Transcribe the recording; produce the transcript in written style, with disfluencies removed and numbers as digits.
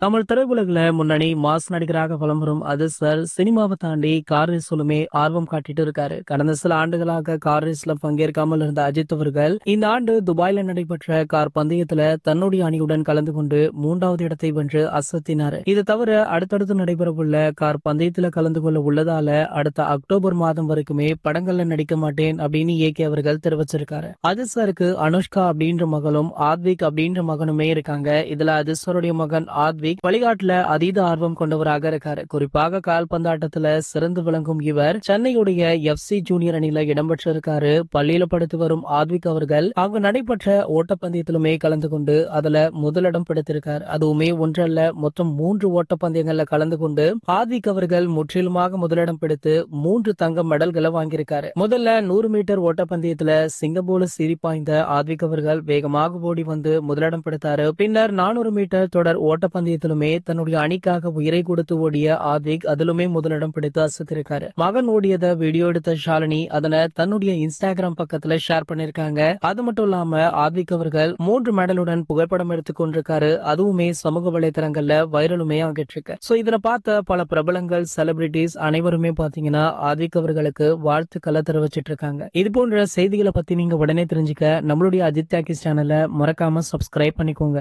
தமிழ் திரையுலகில முன்னணி மாஸ் நடிகராக வலம் வரும் அதிர்சர் சினிமாவை தாண்டி கார் ரேஸிலுமே ஆர்வம் காட்டிட்டு இருக்காரு. கடந்த சில ஆண்டுகளாக கார் ரேஸ்ல பங்கேற்காமல் இருந்த அஜித் அவர்கள் இந்த ஆண்டு துபாயில நடைபெற்ற கார் பந்தயத்துல தன்னுடைய அணியுடன் கலந்து கொண்டு 3வது இடத்தை வென்று அசத்தினார். இது தவிர அடுத்தடுத்து நடைபெறவுள்ள கார் பந்தயத்துல கலந்து கொள்ள உள்ளதால அடுத்த அக்டோபர் மாதம் வரைக்குமே படங்கள்ல நடிக்க மாட்டேன் அப்படின்னு ஏகே அவர்கள் தெரிவிச்சிருக்காரு. அதிர்சருக்கு அனுஷ்கா அப்படின்ற மகளும் ஆத்விக் அப்படின்ற மகனுமே இருக்காங்க. இதுல அதிர்சருடைய மகன் ஆத்விக் வழிகாட்டுல அதீத ஆர்வம் கொண்டவராக இருக்காரு. குறிப்பாக கால்பந்தாட்டத்துல சிறந்து விளங்கும் இவர் சென்னையுடைய FC ஜூனியர் அணியில இடம்பெற்றிருக்காரு. பள்ளியில படித்து வரும் ஆத்விக் அவர்கள் அங்கு நடைபெற்ற ஓட்டப்பந்தயத்திலுமே கலந்து கொண்டு அதுல முதலிடம் பிடித்திருக்கார். அதுவுமே ஒன்றல்ல, மொத்தம் 3 ஓட்டப்பந்தயங்கள்ல கலந்து கொண்டு ஆத்விக் அவர்கள் முற்றிலுமாக முதலிடம் பிடித்து 3 தங்க மெடல்களை வாங்கியிருக்காரு. முதல்ல 100 மீட்டர் ஓட்டப்பந்தயத்துல சிங்கப்பூர் சீறிப்பாய்ந்த ஆத்விக் அவர்கள் வேகமாக ஓடி வந்து முதலிடம் பிடித்தாரு. பின்னர் 400 மீட்டர் தொடர் ஓட்டப்பந்தயத்திலுமே தன்னுடைய அணிக்காக உயிரை கொடுத்து ஓடிய ஆத்விக் அதிலுமே முதலிடம் பிடித்து அசத்திருக்காரு. மகன் ஓடியதை வீடியோ எடுத்த ஷாலினி அதனை தன்னுடைய இன்ஸ்டாகிராம் பக்கத்துல ஷேர் பண்ணிருக்காங்க. அது மட்டும் இல்லாம ஆத்விக் அவர்கள் 3 மெடலுடன் புகைப்படம் எடுத்துக் கொண்டிருக்காரு. அதுவுமே சமூக வலைதளங்கள்ல வைரலுமே ஆகிட்டு இருக்கு. சோ இதனை பார்த்த பல பிரபலங்கள், செலிபிரிட்டிஸ் அனைவருமே பாத்தீங்கன்னா ஆத்விக் அவர்களுக்கு வாழ்த்துக்களை தெரிவிச்சிட்டு இருக்காங்க. இது போன்ற செய்திகளை பத்தி நீங்க உடனே தெரிஞ்சுக்க நம்மளுடைய அஜித் டாக்கீஸ் சேனலை மறக்காம சப்ஸ்கிரைப் பண்ணிக்கோங்க.